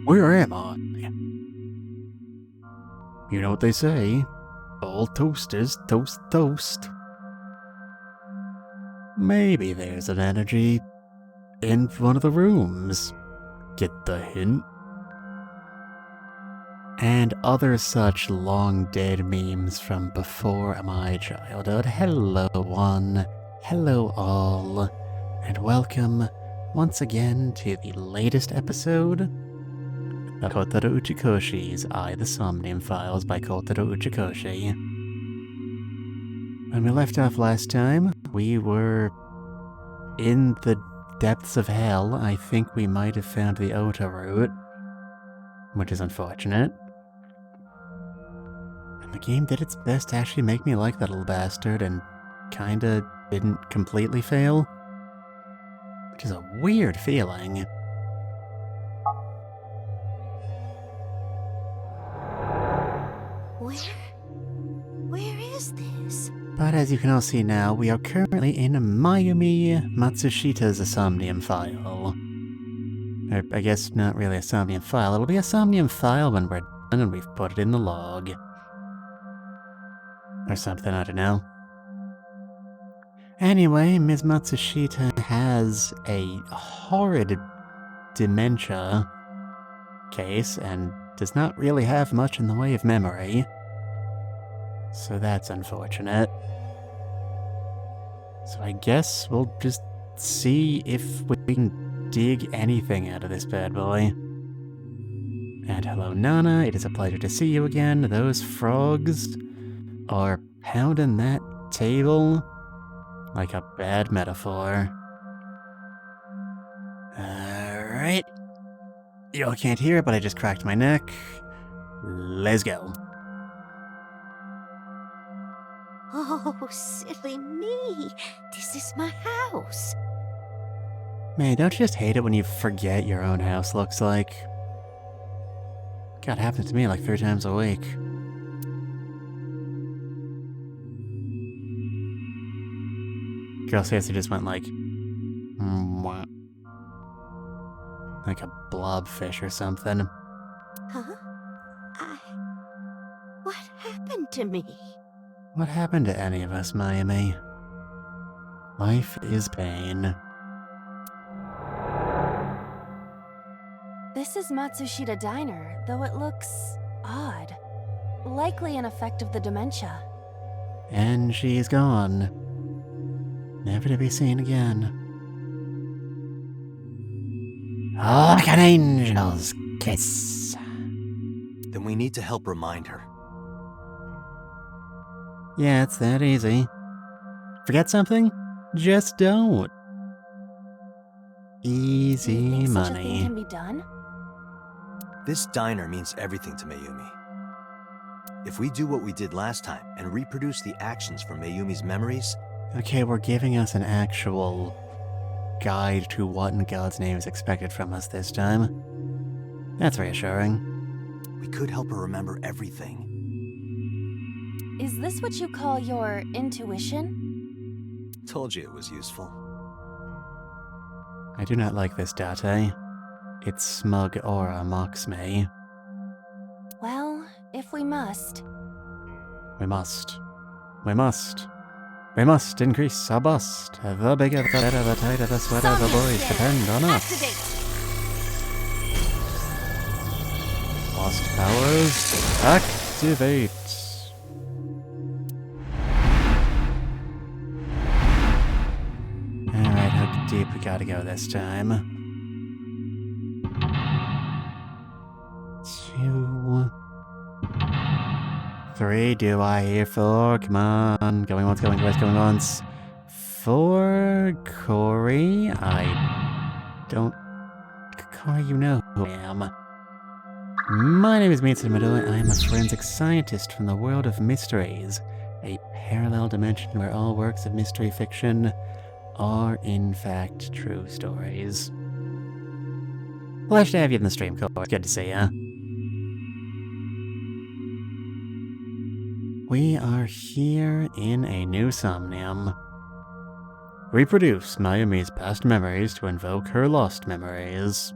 Where am I? You know what they say, all toasters toast toast. Maybe there's an energy in one of the rooms. Get the hint? And other such long-dead memes from before my childhood. Hello one, hello all, and welcome once again to the latest episode of Kotaro Uchikoshi's I, the Somnium Files by Kotaro Uchikoshi. When we left off last time, we were in the depths of hell. I think we might have found the Ota route, which is unfortunate. And the game did its best to actually make me like that little bastard and kinda didn't completely fail, which is a weird feeling. Where is this? But as you can all see now, we are currently in Mayumi Matsushita's Somnium file. Or, I guess not really a Somnium file, it'll be a Somnium file when we're done and we've put it in the log. Or something, I don't know. Anyway, Ms. Matsushita has a horrid dementia case and does not really have much in the way of memory. So that's unfortunate. So I guess we'll just see if we can dig anything out of this bad boy. And hello Nana, it is a pleasure to see you again. Those frogs are pounding that table like a bad metaphor. Alright. You all can't hear it, but I just cracked my neck. Let's go. Oh, silly me. This is my house. Man, don't you just hate it when you forget your own house looks like? God, it happens to me like 3 times a week. Girl seriously just went like... "Mwah." Like a blobfish or something. Huh? What happened to me? What happened to any of us, Mayumi? Life is pain. This is Matsushita Diner, though it looks odd. Likely an effect of the dementia. And she's gone. Never to be seen again. Like an angel's kiss. Then we need to help remind her. Yeah, it's that easy. Forget something? Just don't. Do you Easy think such a thing money. can be done? This diner means everything to Mayumi. If we do what we did last time and reproduce the actions from Mayumi's memories... Okay, we're giving us an actual guide to what in God's name is expected from us this time. That's reassuring. we could help her remember everything. Is this what you call your intuition? Told you it was useful. I do not like this date. Its smug aura mocks me. Well, if we must. We must. We must. We must increase our bust. The bigger, the better, the tighter, the sweater, the boys depend on us. Activate. Lost powers. Activate. Alright, how deep we gotta go this time? 2... 3, do I hear 4? Come on. Going once, going twice, going once. 4, Corey. I don't... Corey, you know who I am. My name is Mitsuda. I am a forensic scientist from the world of mysteries. A parallel dimension where all works of mystery fiction are, in fact, true stories. Pleasure to have you in the stream, Corey. Good to see ya. We are here in a new Somnium. Reproduce Mayumi's past memories to invoke her lost memories.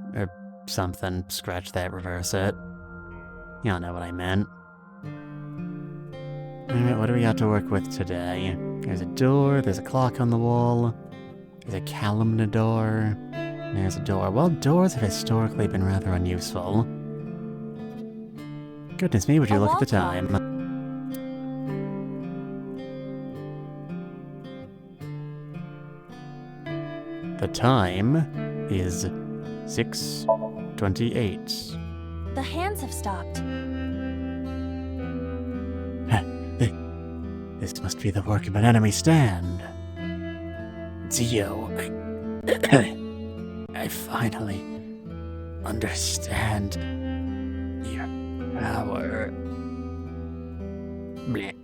something. Scratch that, reverse it. Y'all know what I meant. Alright, what do we got to work with today? There's a door, there's a clock on the wall, there's a calendar, there's a door. Well, doors have historically been rather unuseful. Goodness me, would you look at the time? The time is 6:28. The hands have stopped. This must be the work of an enemy stand. Dio, I finally understand your power. Blech.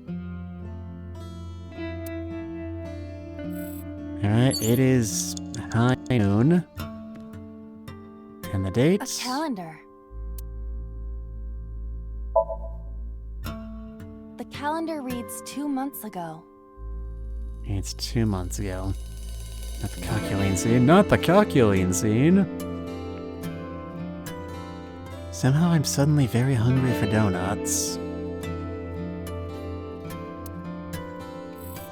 Alright, it is high noon. And the date? A calendar. The calendar reads 2 months ago. It's 2 months ago. Not the calculating scene. Not the calculating scene! Somehow I'm suddenly very hungry for donuts.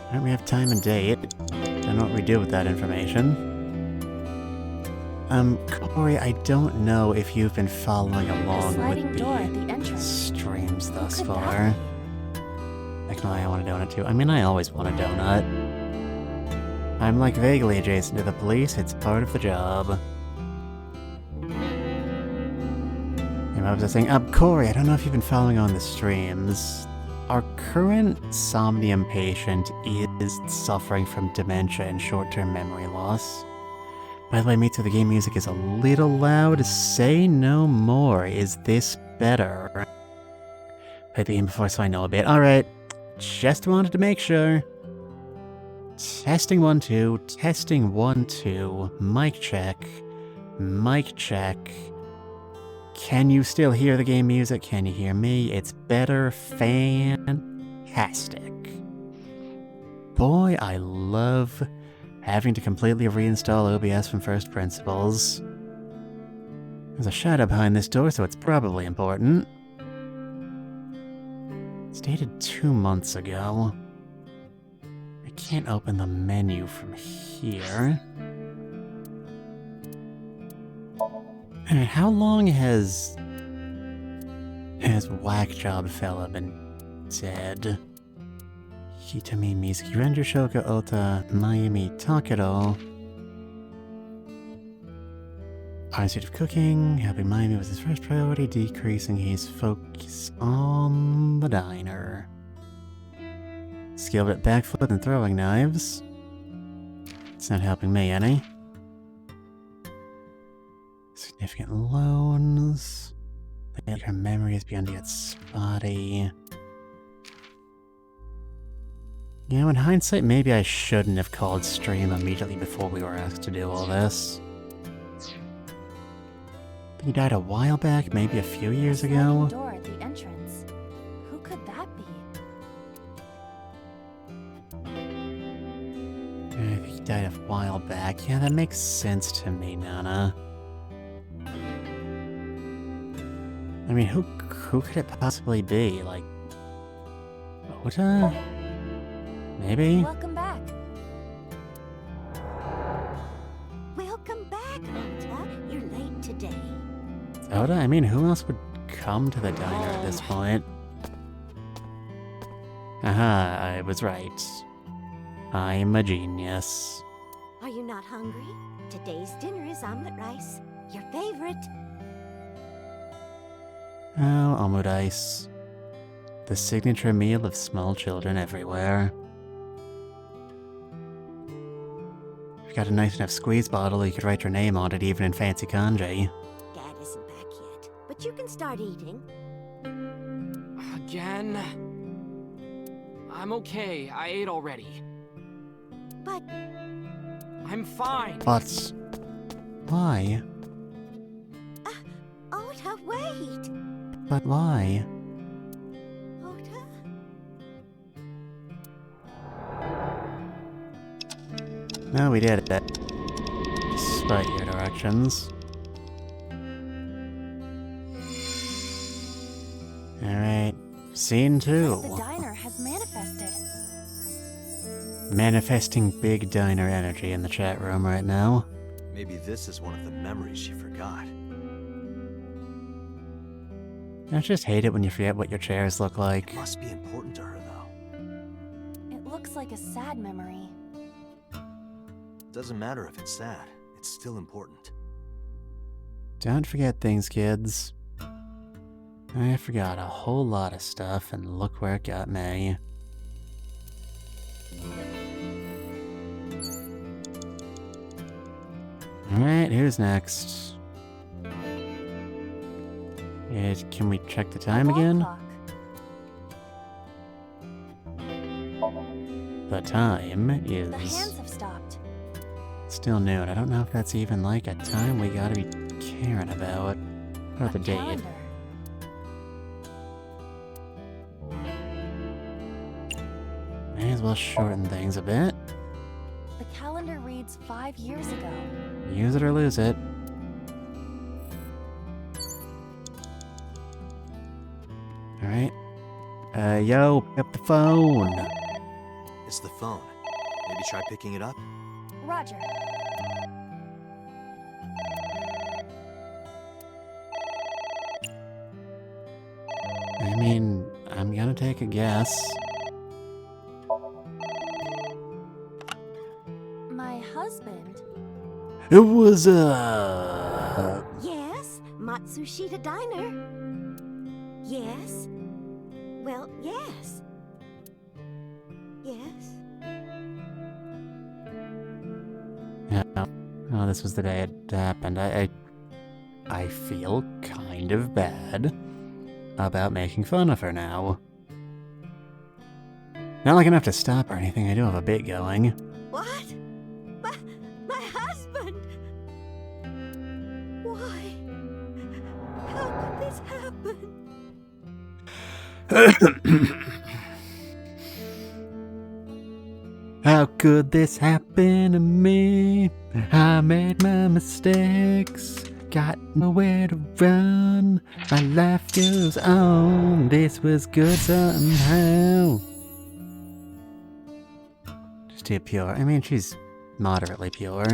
Alright, we have time and date. Don't know what we do with that information. Corey, I don't know if you've been following along with door at the the entrance. streams thus Who could far. that Heck no, I want a donut too. I mean, I always want a donut. I'm like vaguely adjacent to the police, it's part of the job. And I was just saying, Corey, I don't know if you've been following on the streams. Our current Somnium patient is suffering from dementia and short-term memory loss. By the way, Mitsuda, the game music is a little loud. Say no more. Is this better? Played the game before, so I know a bit. Alright. Just wanted to make sure. Testing 1, 2. Testing 1, 2. Mic check. Mic check. Can you still hear the game music? Can you hear me? It's better. Fantastic. Boy, I love having to completely reinstall OBS from first principles. There's a shadow behind this door, so it's probably important. It's dated 2 months ago. I can't open the menu from here. Alright, how long has Whack Job Fella been dead? Hitami Mizuki Render Shoka Ota Mayumi Takero. Pursuit of cooking, helping Mayumi was his first priority, decreasing his focus on the diner. Skilled at backflip and throwing knives. It's not helping me any. Significant loans. Her memory is beyond yet spotty. You know, in hindsight, maybe I shouldn't have called stream immediately before we were asked to do all this. He died a while back, maybe a few years ago. Door at the entrance. Who could that be? I think he died a while back. Yeah, that makes sense to me, Nana. I mean, who could it possibly be? Like, Ota? Maybe? Welcome back. Welcome back, Ota. You're late today. Oda? I mean, who else would come to the diner at this point? Aha, I was right. I'm a genius. Are you not hungry? Today's dinner is omelet rice. Your favorite. Oh, omelet ice. The signature meal of small children everywhere. If you got a nice enough squeeze bottle, you could write your name on it even in fancy kanji. Dad isn't back yet, but you can start eating. Again? I'm okay. I ate already. But I'm fine. But why? Ota, wait! But why? Ota? No, we did it. Despite your directions. Alright, scene 2. The diner has manifested. Manifesting big diner energy in the chat room right now. Maybe this is one of the memories she forgot. I just hate it when you forget what your chairs look like. It must be important to her, though. It looks like a sad memory. Doesn't matter if it's sad. It's still important. Don't forget things, kids. I forgot a whole lot of stuff, and look where it got me. Alright, who's next? Can we check the time A wall again? clock. The time The hands is have stopped. still noon. I don't know if that's even like a time we gotta be caring about. Or the A date. calendar. May as well shorten things a bit. The calendar reads 5 years ago. Use it or lose it. Alright. Yo, pick up the phone. It's the phone. Maybe try picking it up? Roger. I mean, I'm gonna take a guess. My husband. It was, Yes, Matsushita Diner. Yes. Well, yes. Yes. Yeah. Oh, this was the day it happened. I feel kind of bad about making fun of her now. Not like enough to stop or anything. I do have a bit going. What? My husband? Why? How could this happen? How could this happen to me? I made my mistakes, got nowhere to run. My life goes on. This was good somehow. Just too pure. I mean, she's moderately pure.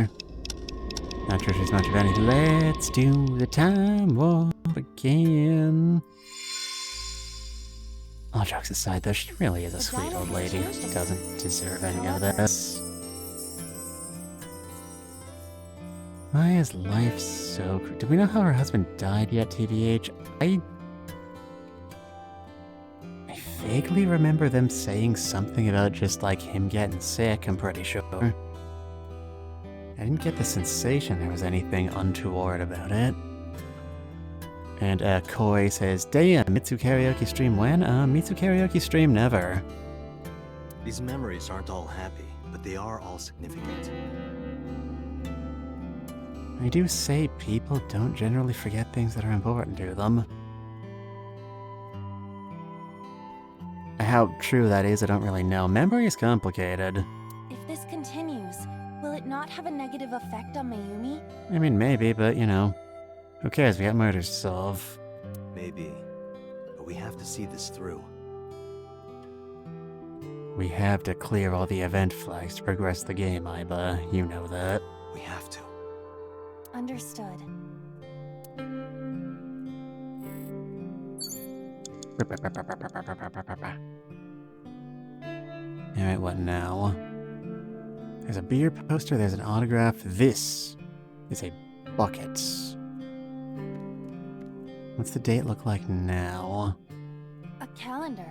Not sure she's much of anything. Let's do the time warp again. All jokes aside, though, she really is a sweet old lady. She doesn't deserve any of this. Why is life so... Do we know how her husband died yet, TBH? I vaguely remember them saying something about just, like, him getting sick, I'm pretty sure. I didn't get the sensation there was anything untoward about it. And, Koi says, damn, Mitsu karaoke stream when? Mitsu karaoke stream never. These memories aren't all happy, but they are all significant. I do say people don't generally forget things that are important to them. How true that is, I don't really know. Memory is complicated. If this continues, will it not have a negative effect on Mayumi? I mean, maybe, but, you know. Who cares? We got murders to solve. Maybe. But we have to see this through. We have to clear all the event flags to progress the game, Aiba. You know that. We have to. Understood. Alright, what now? There's a beer poster, there's an autograph. This is a bucket. What's the date look like now? A calendar.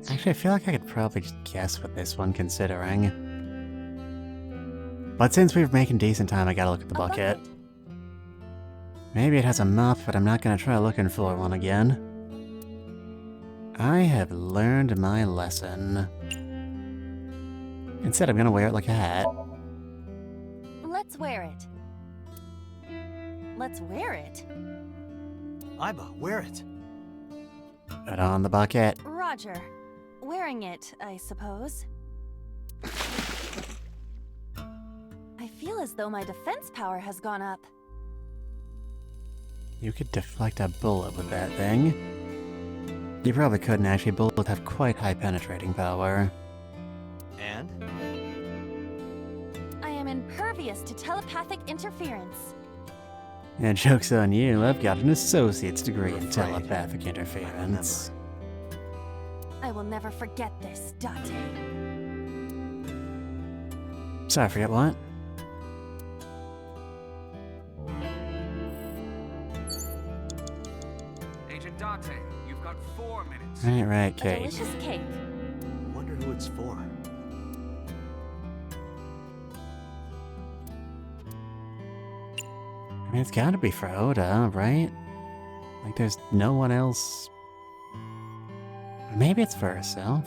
Actually, I feel like I could probably just guess with this one, considering. But since we're making decent time, I gotta look at the A bucket. Maybe it has a muff, but I'm not gonna try looking for one again. I have learned my lesson. Instead, I'm gonna wear it like a hat. Let's wear it. Let's wear it. Aiba, wear it. Put on the bucket. Roger. Wearing it, I suppose. I feel as though my defense power has gone up. You could deflect a bullet with that thing. You probably couldn't actually. Bullets have quite high penetrating power. And? I am impervious to telepathic interference. And joke's on you, I've got an associate's degree You're in afraid. telepathic interference. I will never forget this, Date. Sorry, I forget what? Agent Date, you've got 4 minutes. Right, A Kate. delicious cake. Wonder who it's for. I mean, it's gotta be for Oda, right? Like, there's no one else. Maybe it's for herself.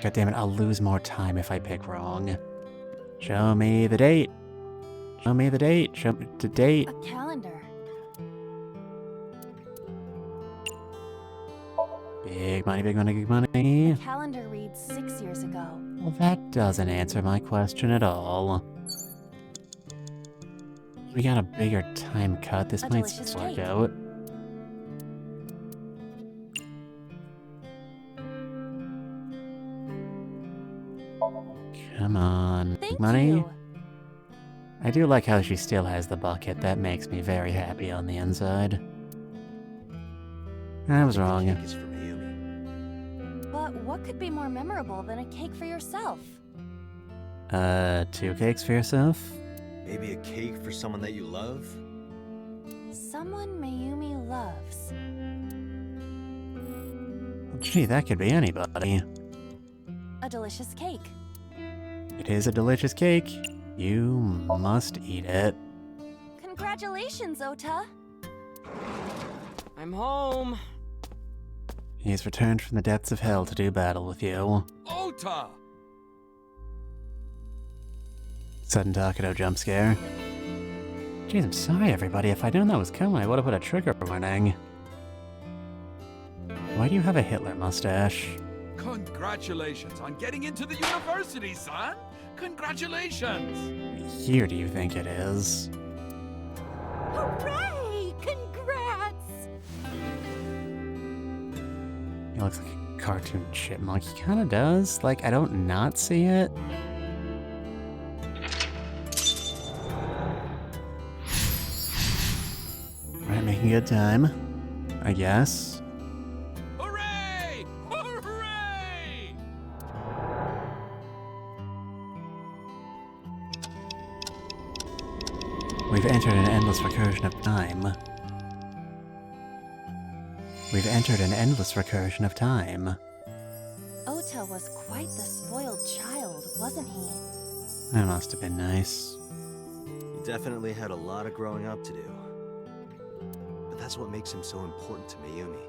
God damn it, I'll lose more time if I pick wrong. Show me the date. Show me the date. Show me the date. A calendar. Big money, big money, big money. The calendar reads 6 years ago. Well, that doesn't answer my question at all. We got a bigger time cut. This A might delicious work cake. out. Come on. Thank money? you. I do like how she still has the bucket. That makes me very happy on the inside. I was The wrong. cake is for Mayumi. But what could be more memorable than a cake for yourself? 2 cakes for yourself? Maybe a cake for someone that you love? Someone Mayumi loves. Gee, that could be anybody. A delicious cake. It is a delicious cake. You must eat it. Congratulations, Ota. I'm home. He's returned from the depths of hell to do battle with you. Ota! Sudden Takedo jump scare. Jeez, I'm sorry everybody. If I'd known that was coming, I would have put a trigger warning. Why do you have a Hitler mustache? Congratulations on getting into the university, son! Congratulations! Here do you think it is? Hooray! Congrats! He looks like a cartoon chipmunk. He kinda does. Like, I don't not see it. Right, making good time. I guess. Hooray! Hooray! We've entered an endless recursion of time. We've entered an endless recursion of time. Ota was quite the spoiled child, wasn't he? That must have been nice. He definitely had a lot of growing up to do. But that's what makes him so important to Mayumi.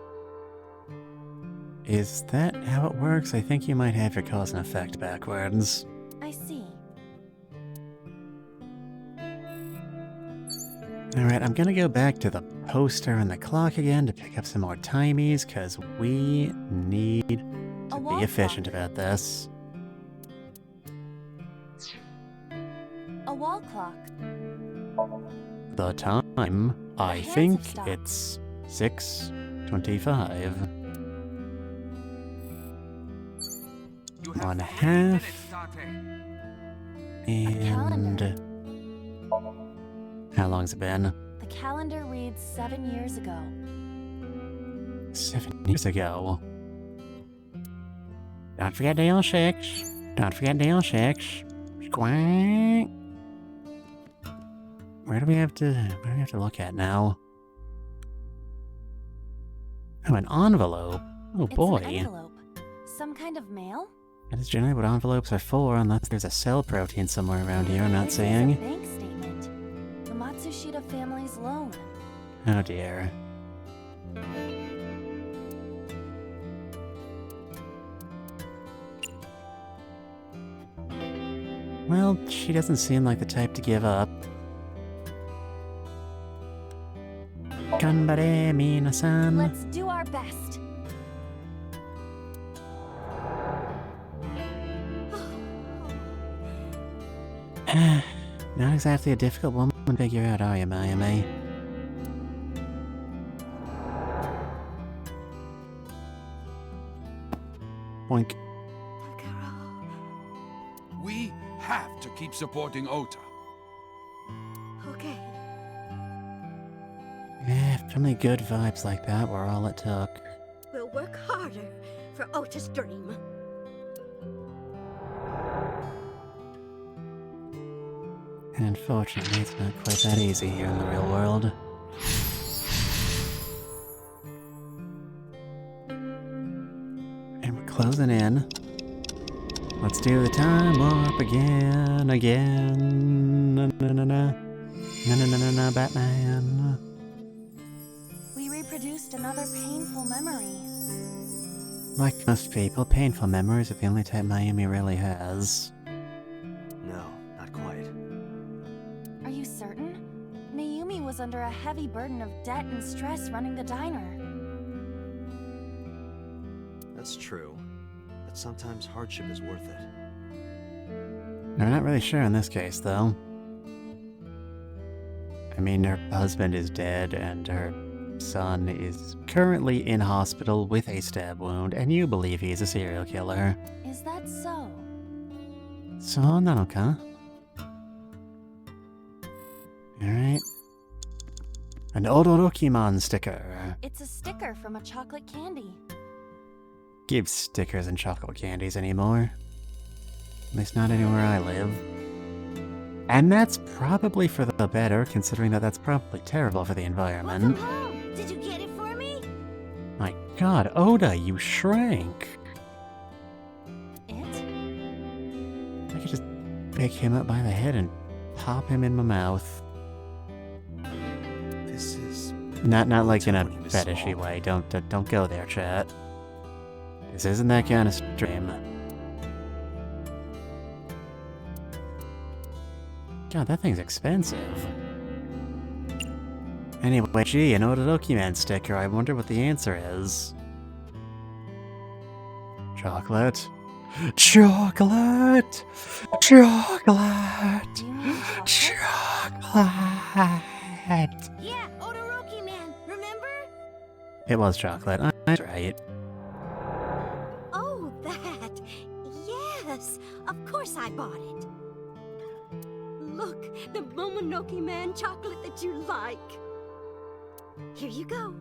Is that how it works? I think you might have your cause and effect backwards. I see. Alright, I'm gonna go back to the poster and the clock again to pick up some more timies, because we need A to wall be efficient clock. about this. A wall clock. The time, I hands think have stopped. it's 6:25. You have 1 3 half. minutes, Date. And how long's it been? The calendar reads 7 years ago. 7 years ago. Don't forget day 6. Don't forget day 6. Squawk. Where do we have to look at now? Oh, an envelope. Oh It's boy. an envelope. Some kind of mail? That is generally what envelopes are for, unless there's a cell protein somewhere around here I'm not This is seeing. a bank statement. The Matsushita family's loan. Oh dear. Well, she doesn't seem like the type to give up. Ganbare minasan. Let's do our best. Not exactly a difficult woman to figure out, are you, Mayumi? Boink. We have to keep supporting Ota. Okay. Yeah, if only good vibes like that were all it took. We'll work harder for Ota's dream. And unfortunately, it's not quite that easy here in the real world. And we're closing in. Let's do the time warp again, Na, Batman. We reproduced another painful memory. Like most people, painful memories are the only type Mayumi really has. No, not quite. Are you certain? Mayumi was under a heavy burden of debt and stress running the diner. That's true. But sometimes hardship is worth it. I'm not really sure in this case, though. I mean, her husband is dead, and her son is currently in hospital with a stab wound, and you believe he's a serial killer. Is that so? So, Nanoka. Alright. An Odorokimon sticker. It's a sticker from a chocolate candy. Give stickers and chocolate candies anymore. At least not anywhere I live. And that's probably for the better, considering that that's probably terrible for the environment. Welcome home. Did you get it for me? My god, Oda, you shrank! It? I could just pick him up by the head and pop him in my mouth. This is... Not like in a When he was fetishy small. way. Don't go there, chat. This isn't that kind of stream. God, that thing's expensive. Anyway, gee, an Odorokiman sticker. I wonder what the answer is. Chocolate? Chocolate! Chocolate! Do you mean chocolate? Chocolate! Yeah, Odoroki Man, remember? It was chocolate. That's right. Oh, that. Yes, of course I bought it. Look, the Momonoke Man chocolate that you like. Here you go.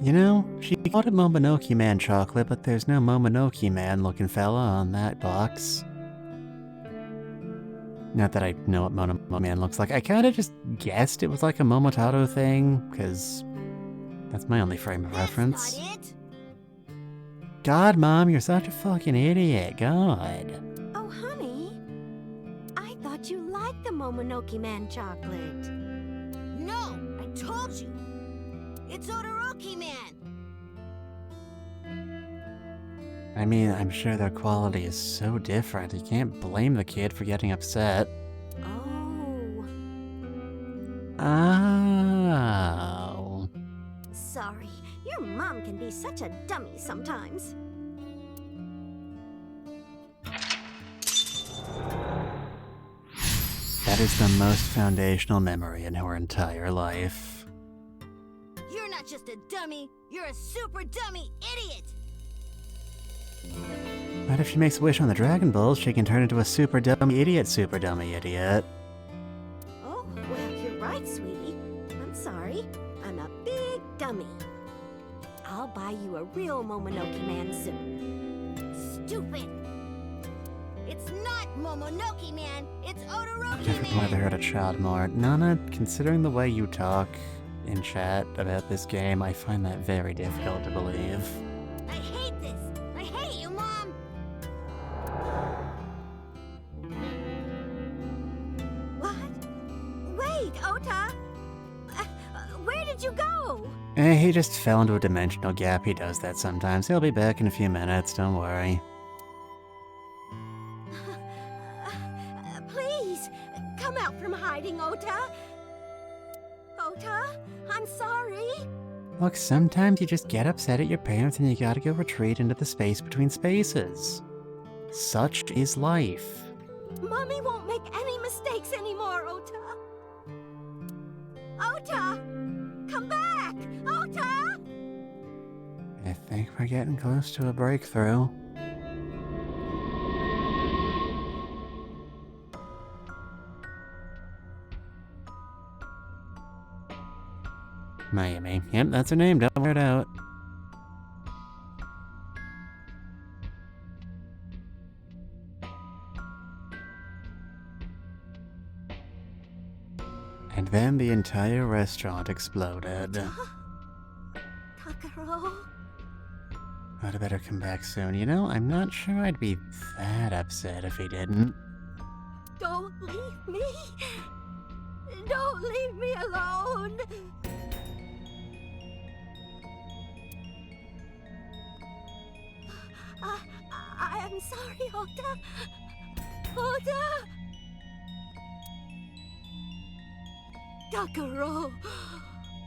You know, she called it Momonoke Man chocolate, but there's no Momonoke Man looking fella on that box. Not that I know what Momonoke Man looks like. I kinda just guessed it was like a Momotaro thing, because that's my only frame of reference. That's not it. God, Mom, you're such a fucking idiot. God. Oh, honey. I thought you liked the Momonoke Man chocolate. No, I told you. It's Odoroki Man. I mean, I'm sure their quality is so different. You can't blame the kid for getting upset. Oh, Oh. sorry. Your mom can be such a dummy sometimes. That is the most foundational memory in her entire life. You're not just a dummy, you're a super dummy idiot! But if she makes a wish on the Dragon Balls, she can turn into a super dummy idiot. Oh, well, you're right, sweetie. I'm sorry. I'm a big dummy. I'll buy you a real Momonoke Man soon. Stupid! It's not Momonoke Man, it's Odoroki I've never Man! heard a child more. Nana, considering the way you talk in chat about this game, I find that very difficult to believe. I hate this! I hate you, Mom! What? Wait, Ota! Where did you go? He just fell into a dimensional gap. He does that sometimes. He'll be back in a few minutes, don't worry. Please, come out from hiding, Ota! Ota, I'm sorry. Look, sometimes you just get upset at your parents and you gotta go retreat into the space between spaces. Such is life. Mommy won't make any mistakes anymore, Ota. Ota! Come back! Ota! I think we're getting close to a breakthrough. Miami. Yep, that's her name. Don't wear it out. And then the entire restaurant exploded. Takaro? I'd better come back soon. You know, I'm not sure I'd be that upset if he didn't. Don't leave me! Don't leave me alone! I am sorry, Ota. Ota! Takaro!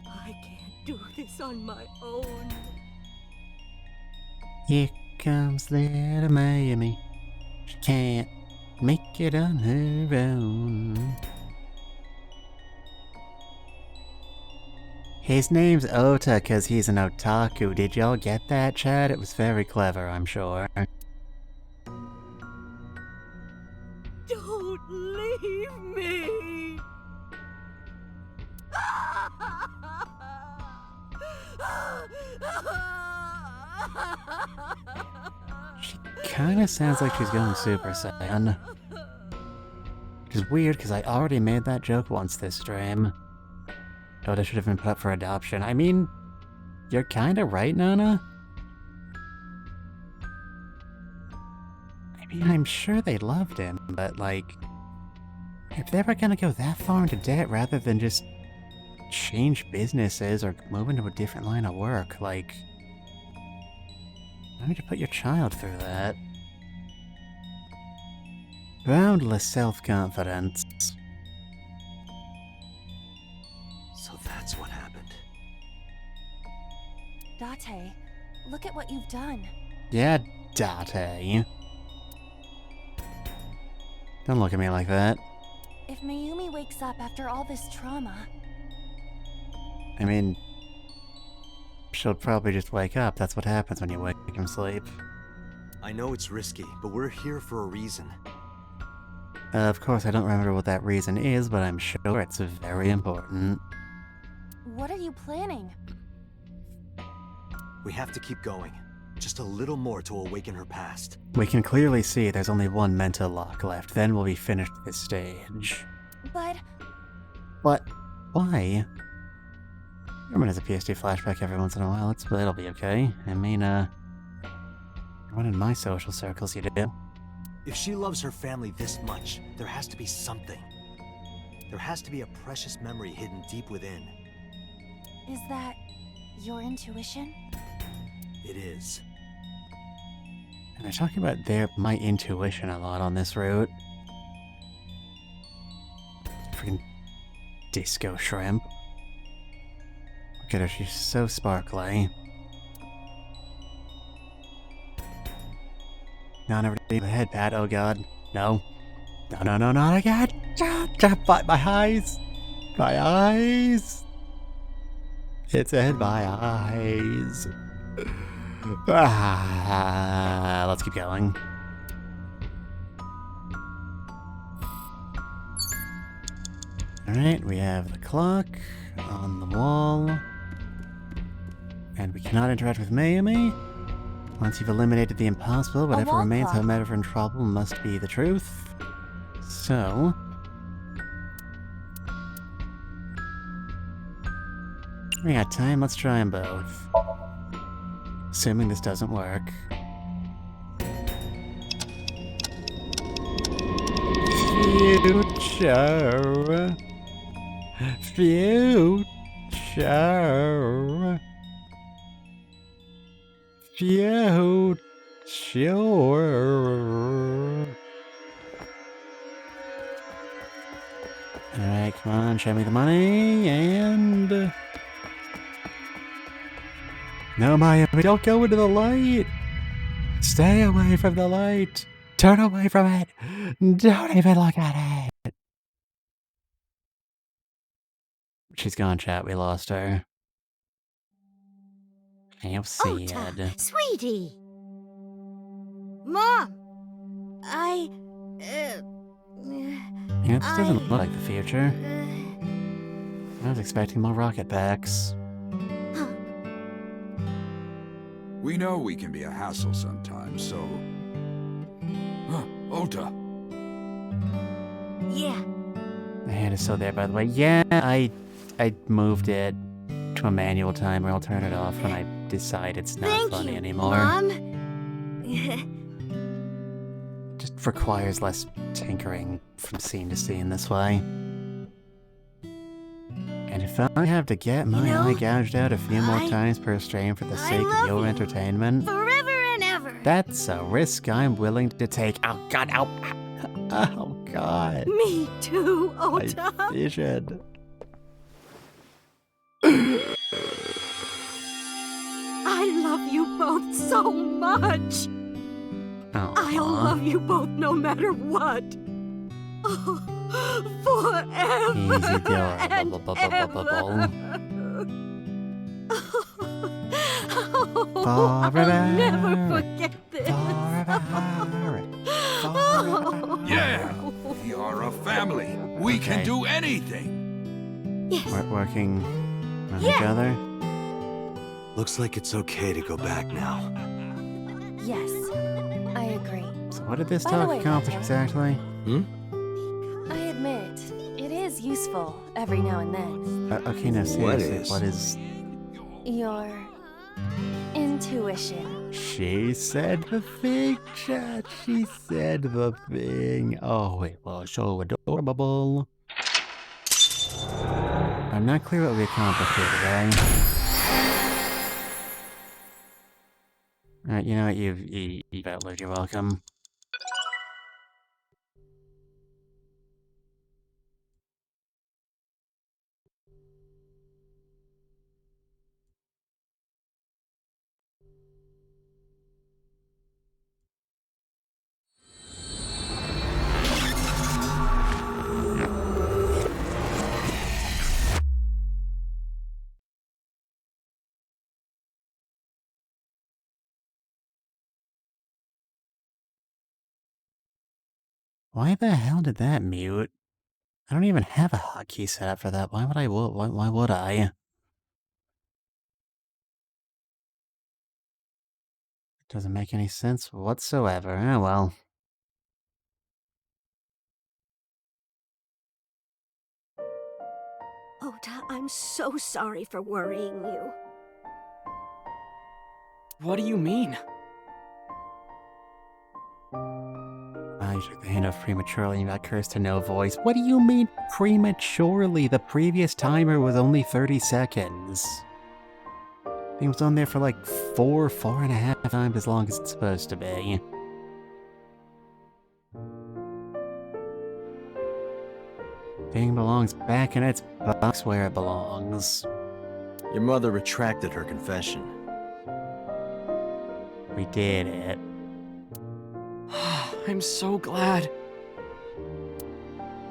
I can't do this on my own. Here comes little Miami. She can't make it on her own. His name's Ota because he's an otaku. Did y'all get that, Chad? It was very clever, I'm sure. Don't leave me! She kinda sounds like she's going Super Saiyan. Which is weird because I already made that joke once this stream. Ota should have been put up for adoption. I mean, you're kinda right, Nana. I mean, I'm sure they loved him, but like, if they were gonna go that far into debt rather than just change businesses or move into a different line of work, like, why would you put your child through that? Boundless self-confidence. So that's what happened. Date, look at what you've done. Yeah, Date. Don't look at me like that. If Mayumi wakes up after all this trauma... I mean, she'll probably just wake up. That's what happens when you wake from sleep. I know it's risky, but we're here for a reason. Of course, I don't remember what that reason is, but I'm sure it's very important. What are you planning? We have to keep going. Just a little more to awaken her past. We can clearly see there's only one mental lock left, then we'll be finished this stage. But... What? Why? Everyone has a PSD flashback every once in a while. It'll be okay. I mean, what in my social circles you do? If she loves her family this much, there has to be something. There has to be a precious memory hidden deep within. is that your intuition? It is. And they're talking about my intuition a lot on this route. Freaking disco shrimp. Look at her, she's so sparkly. No, never did the head pat, oh god. No. No, no, no, not again! My eyes! My eyes! It's in my eyes. Let's keep going. Alright, we have the clock on the wall. And we cannot interact with Mayumi. Once you've eliminated the impossible, whatever wall remains, clock. however in trouble, must be the truth. So... we got time, let's try them both. Assuming this doesn't work. Future. Future. Future. Alright, come on, show me the money, and... no, Miami, don't go into the light! Stay away from the light! Turn away from it! Don't even look at it! She's gone, chat. We lost her. How sad. Ota, sweetie. Mom, I. Yeah, this doesn't look like the future. I was expecting more rocket packs. We know we can be a hassle sometimes, so... Ota. Yeah. The hand is still there, by the way. Yeah, I moved it to a manual timer. I'll turn it off when I decide it's not Thank funny you, anymore. Mom. Just requires less tinkering from scene to scene this way. And if I have to get my eye gouged out a few more times per stream for the sake of your entertainment, Forever and ever. that's a risk I'm willing to take. Oh god, ow. Oh god. Me too, Ota. My vision. I love you both so much. I'll love you both no matter what. Oh, forever Easy door. and ever. I'll never forget this. Yeah! We are a family. We can Okay. do anything. Yes. We're working on each other. Looks like it's okay to go back now. Yes, I agree. So what did this By the talk way, accomplish Beto. exactly? I admit, it is useful every now and then. Okay, no, seriously, is? what is... Your intuition. She said the thing, chat. She said the thing. Oh, it was so adorable. I'm not clear what we accomplished here today. Alright, you know what? You've outlived your welcome. Why the hell did that mute? I don't even have a hotkey set up for that. Why would I? Why would I? It doesn't make any sense whatsoever. Oh well. Ota, I'm so sorry for worrying you. What do you mean? You took the hand off prematurely and got cursed to no voice. What do you mean prematurely? The previous timer was only 30 seconds. It was on there for like 4.5 times as long as it's supposed to be. Thing belongs back in its box where it belongs. Your mother retracted her confession. We did it. I'm so glad.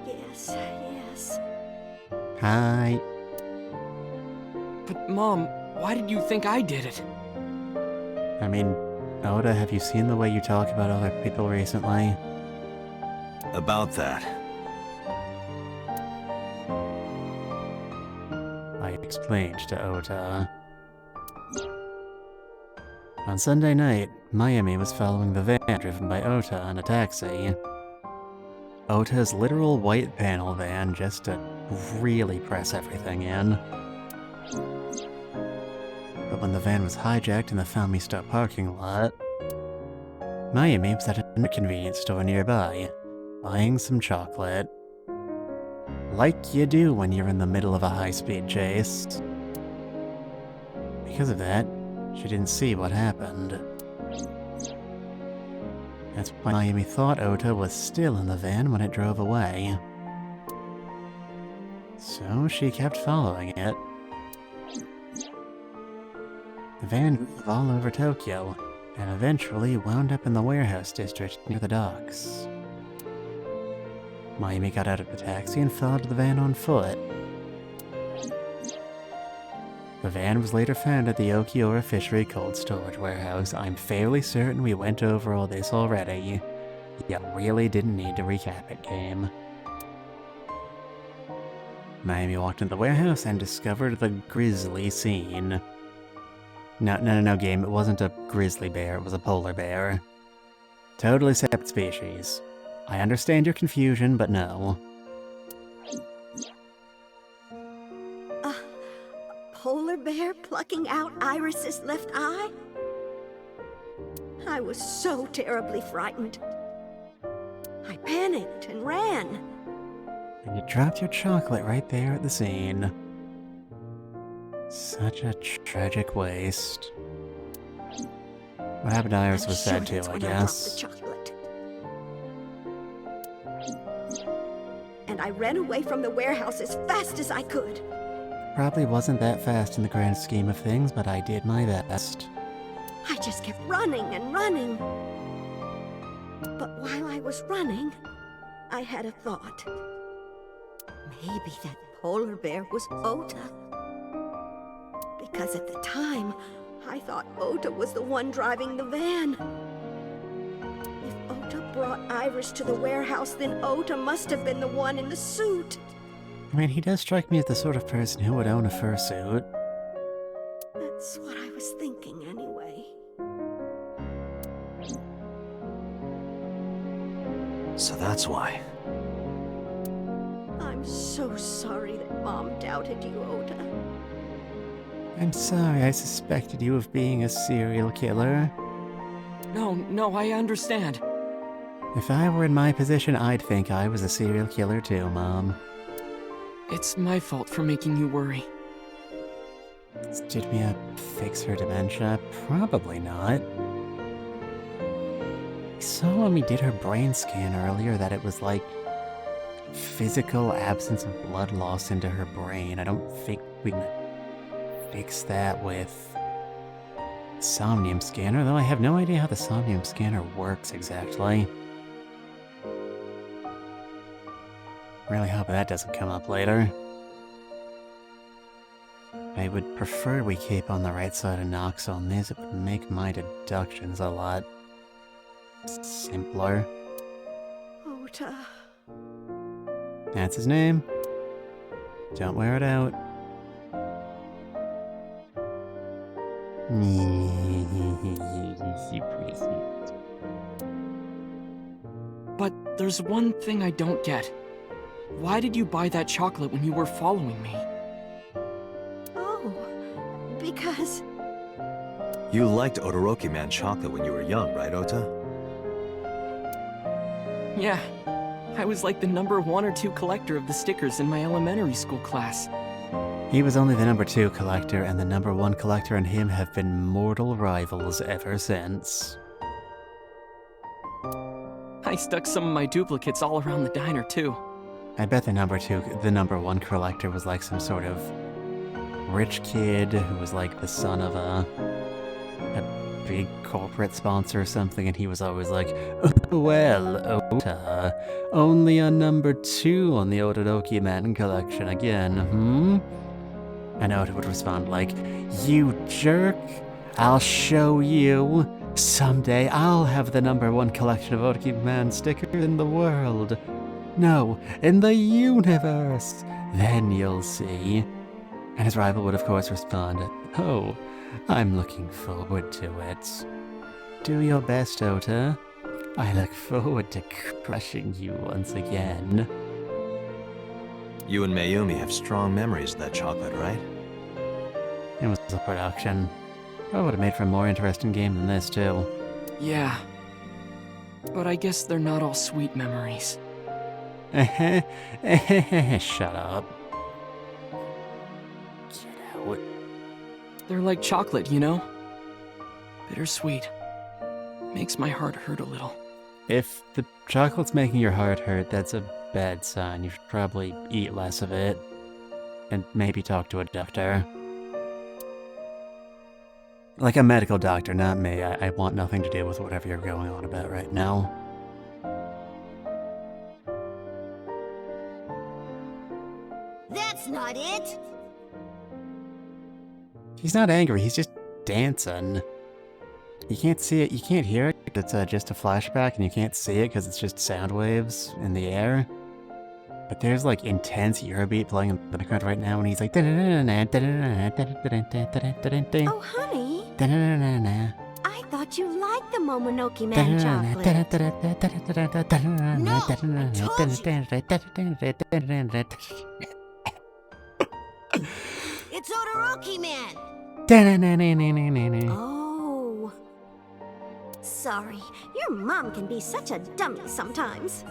Yes, yes. Hi. But Mom, why did you think I did it? I mean, Oda, have you seen the way you talk about other people recently? About that. I explained to Ota. On Sunday night, Miami was following the van driven by Ota in a taxi. Ota's literal white panel van just to really press everything in. But when the van was hijacked in the family store parking lot, Miami was at a convenience store nearby, buying some chocolate. Like you do when you're in the middle of a high-speed chase. Because of that, she didn't see what happened. That's why Miami thought Ota was still in the van when it drove away. So she kept following it. The van drove all over Tokyo, and eventually wound up in the warehouse district near the docks. Mayumi got out of the taxi and followed the van on foot. The van was later found at the Okiura Fishery Cold Storage Warehouse. I'm fairly certain we went over all this already. You really didn't need to recap it, game. Mayumi walked into the warehouse and discovered the grizzly scene. No, game, it wasn't a grizzly bear, it was a polar bear. Totally separate species. I understand your confusion, but no. Polar bear plucking out Iris's left eye? I was so terribly frightened. I panicked and ran. And you dropped your chocolate right there at the scene. Such a tragic waste. What happened to Iris was sad too, I guess. And I ran away from the warehouse as fast as I could. Probably wasn't that fast in the grand scheme of things, but I did my best. I just kept running and running. But while I was running, I had a thought. Maybe that polar bear was Ota. Because at the time, I thought Ota was the one driving the van. If Ota brought Iris to the warehouse, then Ota must have been the one in the suit. I mean, he does strike me as the sort of person who would own a fursuit. That's what I was thinking anyway. So that's why. I'm so sorry that Mom doubted you, Ota. I'm sorry I suspected you of being a serial killer. No, I understand. If I were in my position, I'd think I was a serial killer too, Mom. It's my fault for making you worry. Does Jidmia fix her dementia? Probably not. I saw when we did her brain scan earlier that it was like physical absence of blood loss into her brain. I don't think we can fix that with Somnium scanner, though I have no idea how the Somnium scanner works exactly. Really hope that doesn't come up later. I would prefer we keep on the right side of Nox on this. It would make my deductions a lot simpler. Ota. That's his name. Don't wear it out. But there's one thing I don't get. Why did you buy that chocolate when you were following me? Oh, because... You liked Todoroki Man chocolate when you were young, right, Ota? Yeah. I was like the number 1 or 2 collector of the stickers in my elementary school class. He was only the number 2 collector, and the number 1 collector and him have been mortal rivals ever since. I stuck some of my duplicates all around the diner, too. I bet the number 1 collector was like some sort of rich kid who was like the son of a big corporate sponsor or something, and he was always like, "Oh, well, Ota, only a number 2 on the Todoroki Man collection again, And Ota would respond like, "You jerk, I'll show you. Someday I'll have the number 1 collection of Todoroki Man stickers in the world. No, in the universe. Then you'll see." And his rival would of course respond, "Oh, I'm looking forward to it. Do your best, Ota. I look forward to crushing you once again." You and Mayumi have strong memories of that chocolate, right? It was a production. Probably would have made for a more interesting game than this, too. Yeah. But I guess they're not all sweet memories. Shut up. Get out. They're like chocolate, you know? Bittersweet. Makes my heart hurt a little. If the chocolate's making your heart hurt, that's a bad sign. You should probably eat less of it. And maybe talk to a doctor. Like a medical doctor, not me. I want nothing to do with whatever you're going on about right now. That's not it! He's not angry, he's just dancing. You can't see it, you can't hear it, it's just a flashback, and you can't see it because it's just sound waves in the air. But there's like intense Eurobeat playing in the background right now, and he's like... Oh, honey, I thought you liked the Momonoke Man chocolate. No, I told you. It's Todoroki Man! Oh. Sorry, your mom can be such a dummy sometimes.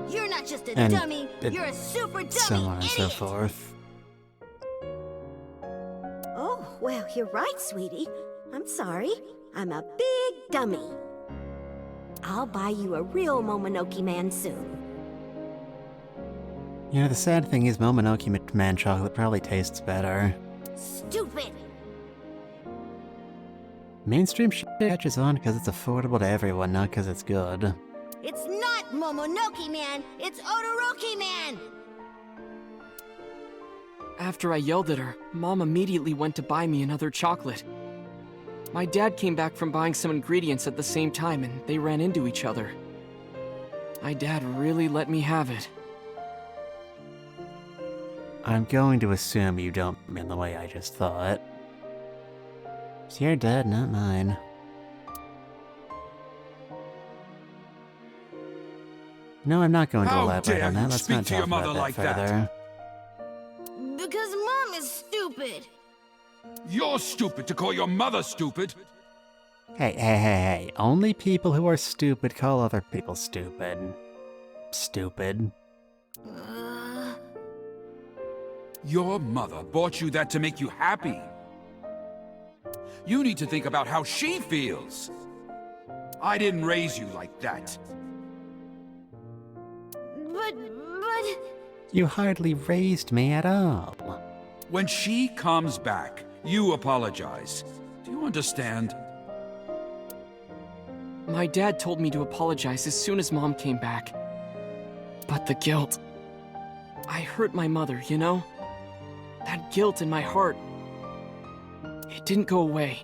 You're not just a And dummy, you're a super dummy So on and so idiot. forth. Oh, well, you're right, sweetie. I'm sorry. I'm a big dummy. I'll buy you a real Momonoke Man soon. You know, the sad thing is Momonoke Man chocolate probably tastes better. Stupid! Mainstream shit catches on because it's affordable to everyone, not because it's good. It's not Momonoke Man, it's Todoroki Man! After I yelled at her, Mom immediately went to buy me another chocolate. My dad came back from buying some ingredients at the same time, and they ran into each other. My dad really let me have it. I'm going to assume you don't mean the way I just thought. It's your dad, not mine. No, I'm not going to How elaborate dare on you that. Let's speak not to your talk mother about that like that? further. Because Mom is stupid. You're stupid to call your mother stupid. Hey. Only people who are stupid call other people stupid. Stupid. Your mother bought you that to make you happy. You need to think about how she feels. I didn't raise you like that. But... You hardly raised me at all. When she comes back, you apologize. Do you understand? My dad told me to apologize as soon as Mom came back. But the guilt... I hurt my mother, you know? That guilt in my heart... It didn't go away,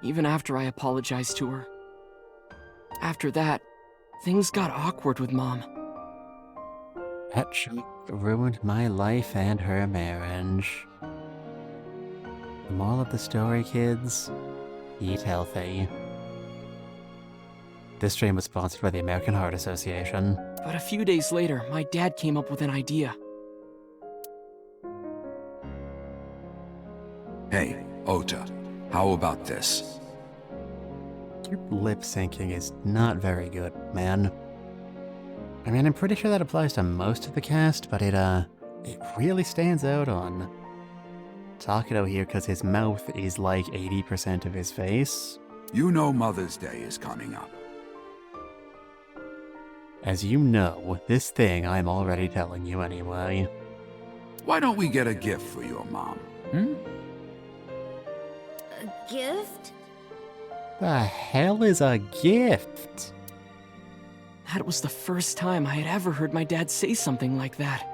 even after I apologized to her. After that, things got awkward with Mom. That chick ruined my life and her marriage. The moral of the story, kids, eat healthy. This stream was sponsored by the American Heart Association. But a few days later, my dad came up with an idea. Hey, Ota, how about this? Your lip syncing is not very good, man. I mean, I'm pretty sure that applies to most of the cast, but it really stands out on Takedo here because his mouth is like 80% of his face. You know Mother's Day is coming up. As you know, this thing I'm already telling you anyway. Why don't we get a gift for your mom? Hmm? a gift? The hell is a gift? That was the first time I had ever heard my dad say something like that.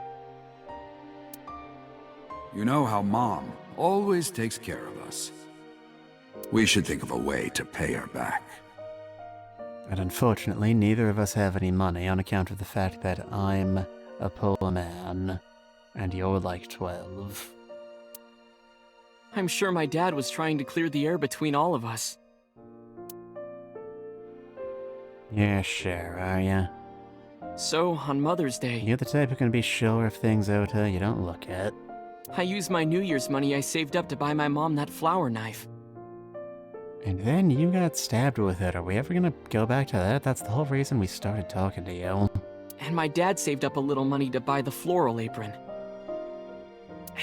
You know how Mom always takes care of us. We should think of a way to pay her back. And unfortunately, neither of us have any money on account of the fact that I'm a poor man, and you're like 12. I'm sure my dad was trying to clear the air between all of us. Yeah, sure, are ya? So, on Mother's Day, You're the type who can be sure of things, Ota, you don't look at. I used my New Year's money I saved up to buy my mom that flower knife. And then you got stabbed with it. Are we ever gonna go back to that? That's the whole reason we started talking to you. And my dad saved up a little money to buy the floral apron.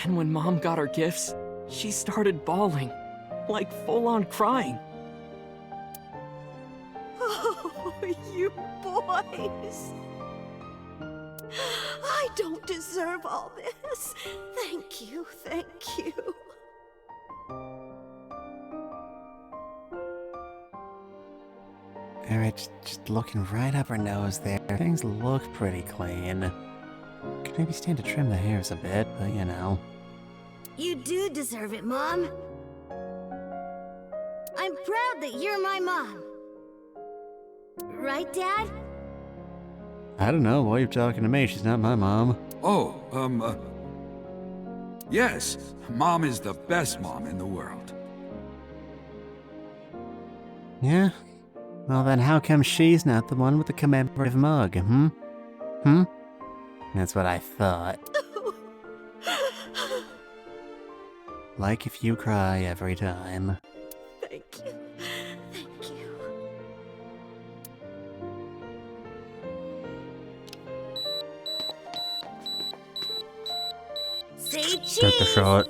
And when Mom got her gifts, she started bawling. Like full-on crying. Oh, you boys. I don't deserve all this. Thank you, thank you. Alright, just looking right up her nose there. Things look pretty clean. Could maybe stand to trim the hairs a bit, but you know. You do deserve it, Mom. I'm proud that you're my mom. Right, Dad? I don't know, why are you talking to me? She's not my mom. Oh, yes, Mom is the best mom in the world. Yeah? Well then how come she's not the one with the commemorative mug, That's what I thought. Like if you cry every time. Thank you. Thank you. Say cheese! Take the shot.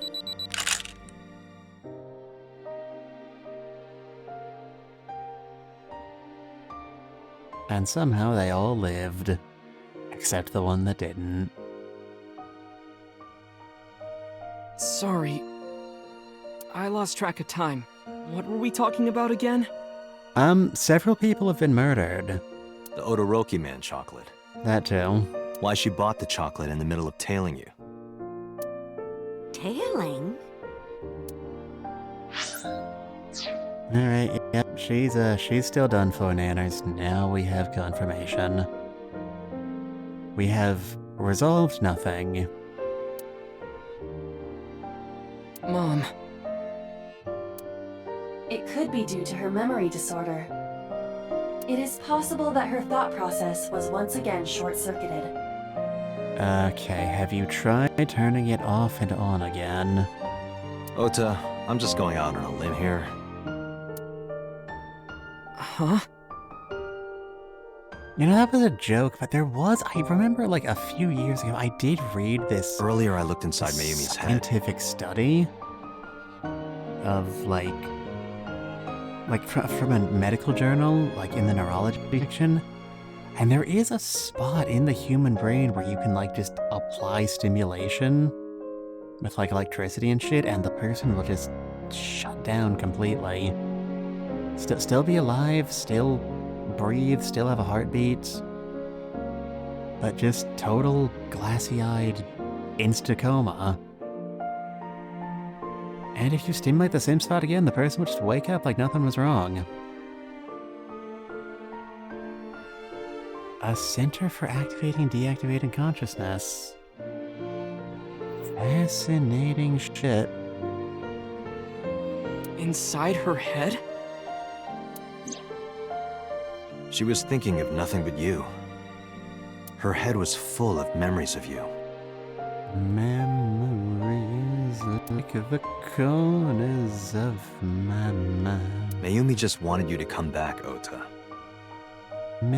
And somehow they all lived. Except the one that didn't. Sorry. I lost track of time. What were we talking about again? Several people have been murdered. The Odoroki man chocolate. That too. Why she bought the chocolate in the middle of tailing you. Tailing? Alright, yep, she's still done for, Nanners. Now we have confirmation. We have resolved nothing. Mom. It could be due to her memory disorder. It is possible that her thought process was once again short-circuited. Okay, have you tried turning it off and on again? Ota, I'm just going out on a limb here. Huh? You know, that was a joke, but I remember like a few years ago, I did read this Earlier I looked inside Mayumi's head. scientific study of from a medical journal, like in the neurology section, and there is a spot in the human brain where you can like just apply stimulation with like electricity and shit, and the person will just shut down completely. Still be alive, still breathe, still have a heartbeat, but just total glassy-eyed insta-coma. And if you stimulate the same spot again, the person will just wake up like nothing was wrong. A center for activating and deactivating consciousness. Fascinating shit. Inside her head? She was thinking of nothing but you. Her head was full of memories of you. Memories like the corners of my mind. Mayumi just wanted you to come back, Ota.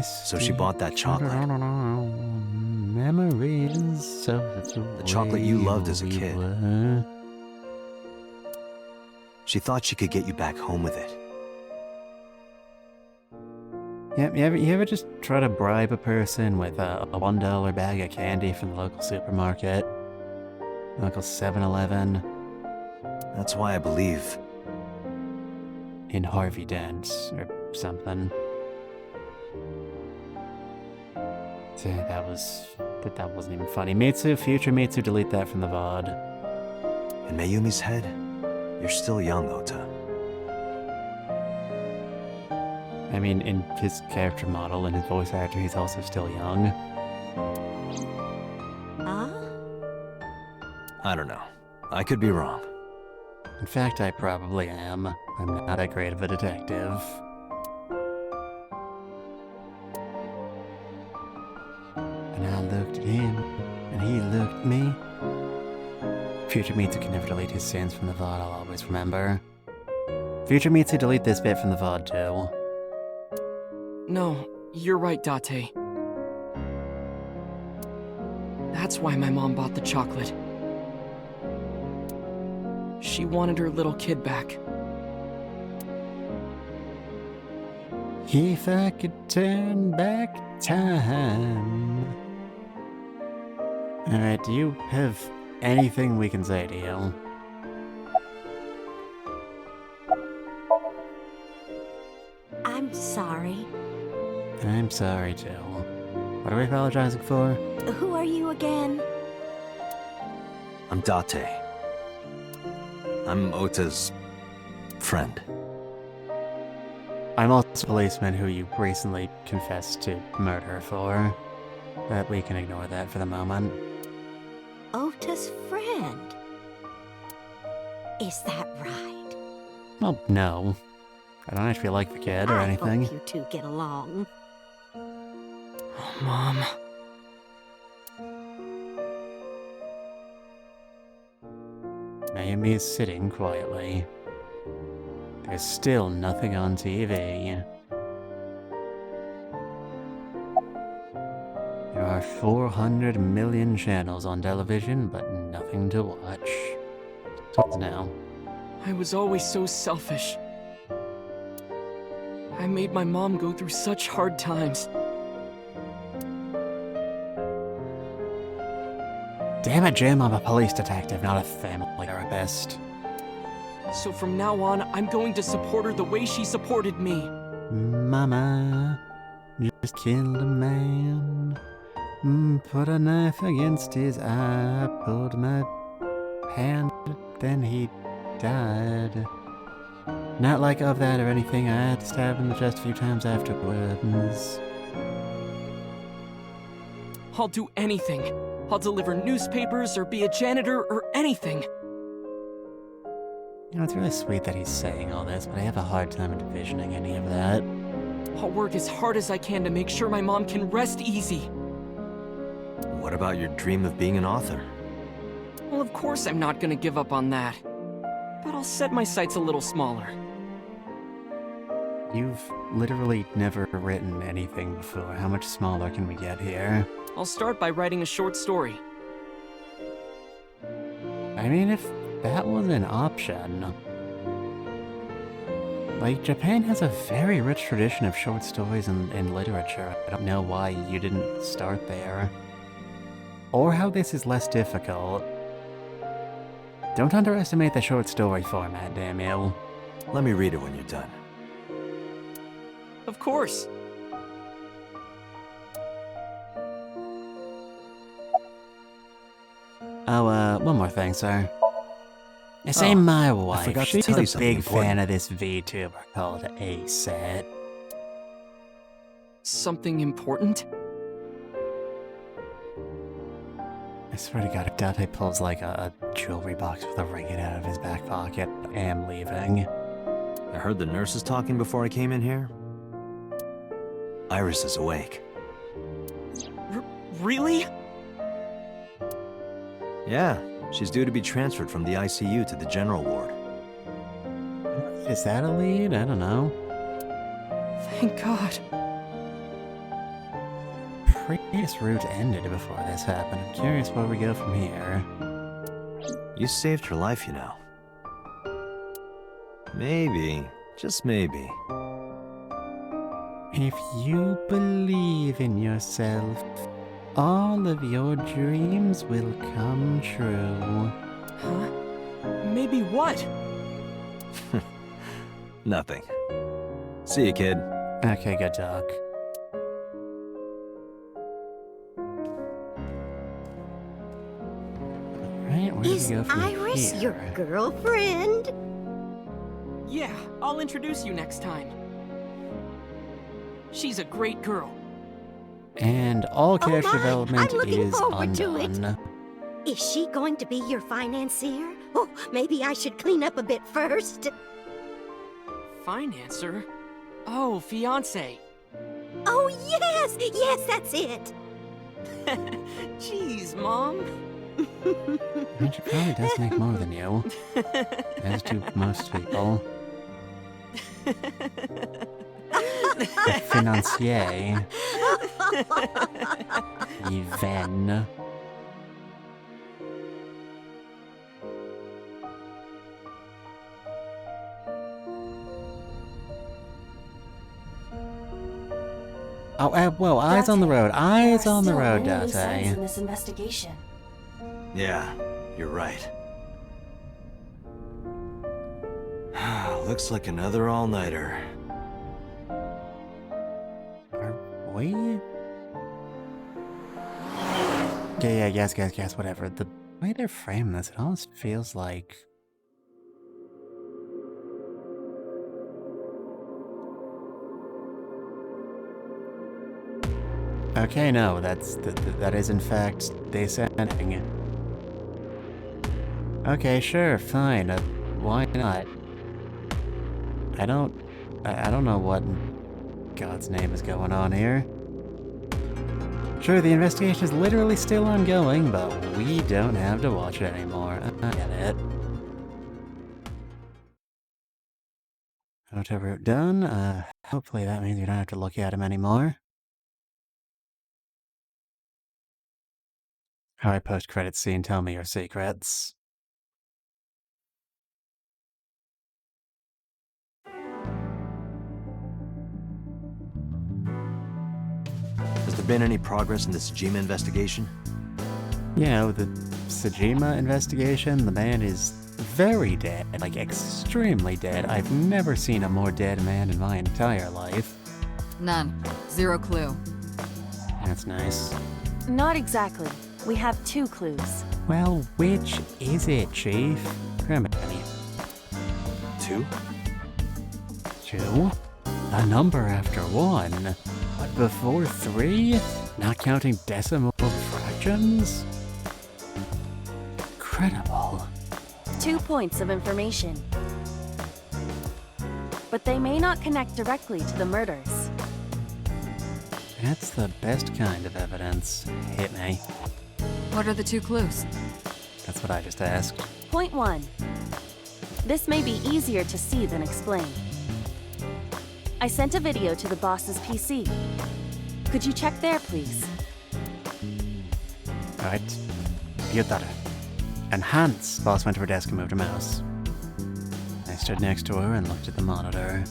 So she bought that chocolate. Memories of The chocolate you loved as a kid. She thought she could get you back home with it. Yeah, you ever just try to bribe a person with a $1 bag of candy from the local supermarket? Local 7-Eleven? That's why I believe. In Harvey Dent, or something. That wasn't even funny. Future Mitsu, delete that from the VOD. In Mayumi's head, you're still young, Ota. I mean, in his character model and his voice actor, he's also still young. I don't know. I could be wrong. In fact, I probably am. I'm not that great of a detective. And I looked at him, and he looked at me. Future Mitsu can never delete his sins from the VOD, I'll always remember. Future Mitsu, delete this bit from the VOD too. No, you're right, Date. That's why my mom bought the chocolate. She wanted her little kid back. If I could turn back time. Alright, do you have anything we can say to you? I'm sorry. I'm sorry too. What are we apologizing for? Who are you again? I'm Date. I'm Ota's friend. I'm also a policeman who you recently confessed to murder for. But we can ignore that for the moment. Ota's friend. Is that right? Well, no. I don't actually like the kid or anything. I hope you two get along. Oh, Mom. Mayumi is sitting quietly. There's still nothing on TV. There are 400 million channels on television, but nothing to watch. So now. I was always so selfish. I made my mom go through such hard times. Damn it, Jim, I'm a police detective, not a family therapist. So from now on, I'm going to support her the way she supported me. Mama just killed a man. Put a knife against his eye, pulled my hand, then he died. Not like of that or anything, I had to stab him in the chest a few times afterwards. I'll do anything. I'll deliver newspapers or be a janitor or anything. You know, it's really sweet that he's saying all this, but I have a hard time envisioning any of that. I'll work as hard as I can to make sure my mom can rest easy. What about your dream of being an author? Well, of course I'm not gonna give up on that. But I'll set my sights a little smaller. You've literally never written anything before. How much smaller can we get here? I'll start by writing a short story. I mean, if that was an option. Like, Japan has a very rich tradition of short stories and literature. I don't know why you didn't start there. Or how this is less difficult. Don't underestimate the short story format, damn you. Let me read it when you're done. Of course. Oh, one more thing, sir. You see, Oh, my I wife, forgot to she's tell a you something big fan important. of this VTuber called ASET. Something important? I swear to God, if Date pulls like a jewelry box with a ring in it out of his back pocket, I am leaving. I heard the nurses talking before I came in here. Iris is awake. Really? Yeah, she's due to be transferred from the ICU to the general ward. Is that a lead? I don't know. Thank God. Previous route ended before this happened. I'm curious where we go from here. You saved her life, you know. Maybe, just maybe, If you believe in yourself, all of your dreams will come true. Huh? Maybe what? nothing. See you, kid. Okay, good talk. Right, where do Is we go from Iris here? your girlfriend? Yeah, I'll introduce you next time. She's a great girl. And all character my, development I'm looking is forward to it. undone. Is she going to be your financier? Oh, maybe I should clean up a bit first. Financer? Oh, fiance. Oh, yes! Yes, that's it! Jeez, Mom. I mean, she probably does make more than you, as do most people. Financier. Even. Oh, whoa, eyes on the road. Eyes There are on the still road, many loose ends Date. in this investigation. Yeah, you're right. Looks like another all-nighter. Are we? Yeah, yes, whatever. The way they're framing this, it almost feels like... Okay, no, that is in fact descending. Okay, sure, fine. Why not? I don't know what in God's name is going on here. Sure, the investigation is literally still ongoing, but we don't have to watch it anymore. I get it. Auto route done. Hopefully that means we don't have to look at him anymore. Alright, post-credit scene, tell me your secrets. Has there been any progress in the Tsujima investigation? Yeah, with the Tsujima investigation, the man is very dead, like extremely dead. I've never seen a more dead man in my entire life. None. Zero clue. That's nice. Not exactly. We have 2 clues. Well, which is it, Chief? Criminy. 2? 2? A number after 1? But before 3? Not counting decimal fractions? Incredible. 2 points of information. But they may not connect directly to the murders. That's the best kind of evidence. Hit me. What are the 2 clues? That's what I just asked. Point 1. This may be easier to see than explain. I sent a video to the boss's PC. Could you check there, please? Alright. Computer. Enhance! Boss went to her desk and moved her mouse. I stood next to her and looked at the monitor.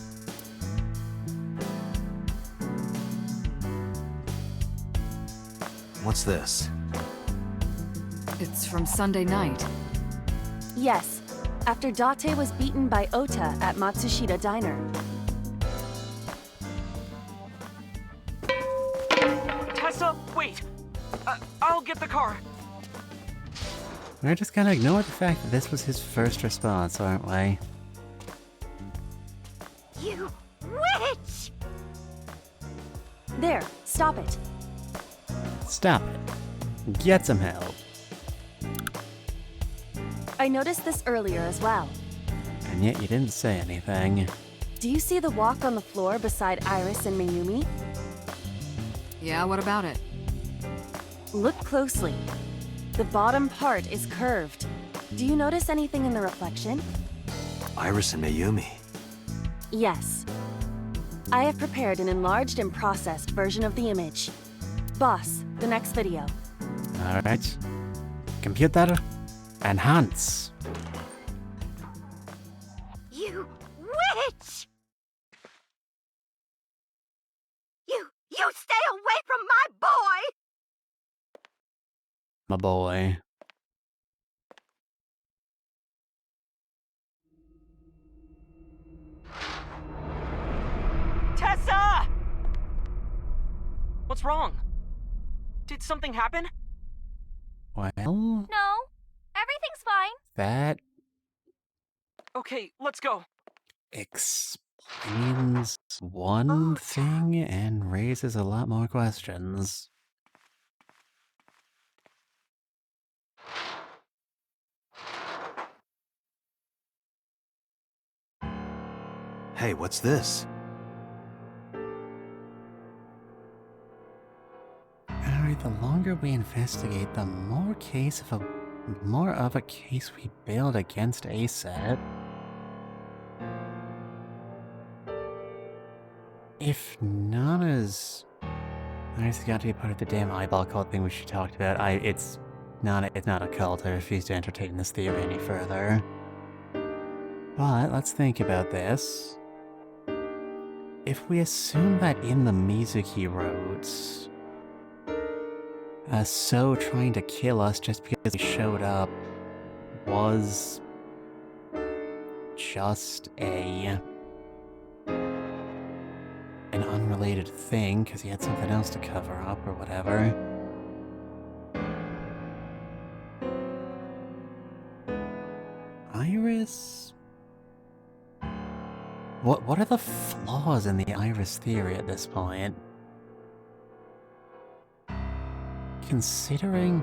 What's this? It's from Sunday night. Yes. After Date was beaten by Ota at Matsushita Diner. Tessa, wait! I'll get the car. We're just gonna ignore the fact that this was his first response, aren't we? You witch! There, stop it. Stop it. Get some help. I noticed this earlier as well. And yet you didn't say anything. Do you see the walk on the floor beside Iris and Mayumi? Yeah, what about it? Look closely. The bottom part is curved. Do you notice anything in the reflection? Iris and Mayumi. Yes. I have prepared an enlarged and processed version of the image. Boss, the next video. Alright. Computer. Enhance. You witch! You stay away from my boy! My boy. Tessa! What's wrong? Did something happen? Well, No, everything's fine. that Okay, let's go. explains one thing and raises a lot more questions. Hey, what's this? Alright, the longer we investigate, the more of a case we build against ASAP. If Nana's... I just got to be part of the damn eyeball cult thing which she talked about. It's not a cult. I refuse to entertain this theory any further. But let's think about this. If we assume that in the Mizuki roads, So trying to kill us just because he showed up was just an unrelated unrelated thing, because he had something else to cover up or whatever. Iris? What are the flaws in the Iris theory at this point? Considering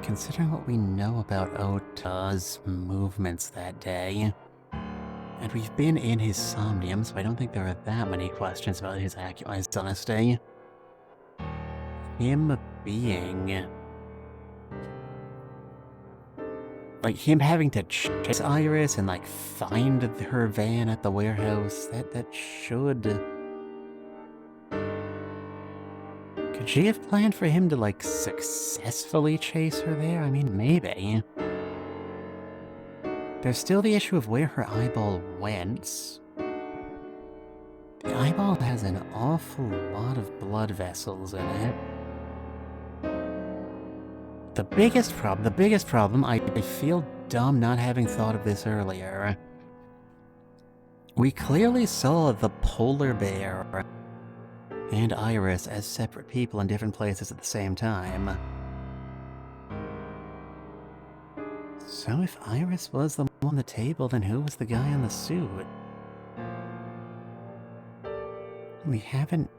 what we know about Ota's movements that day, and we've been in his Somnium, so I don't think there are that many questions about his honesty. Him being... like, him having to chase Iris and, like, find her van at the warehouse, that should... Could she have planned for him to, like, successfully chase her there? I mean, maybe. There's still the issue of where her eyeball went. The eyeball has an awful lot of blood vessels in it. The biggest problem, I feel dumb not having thought of this earlier. We clearly saw the polar bear and Iris as separate people in different places at the same time. So if Iris was the one on the table, then who was the guy in the suit? We haven't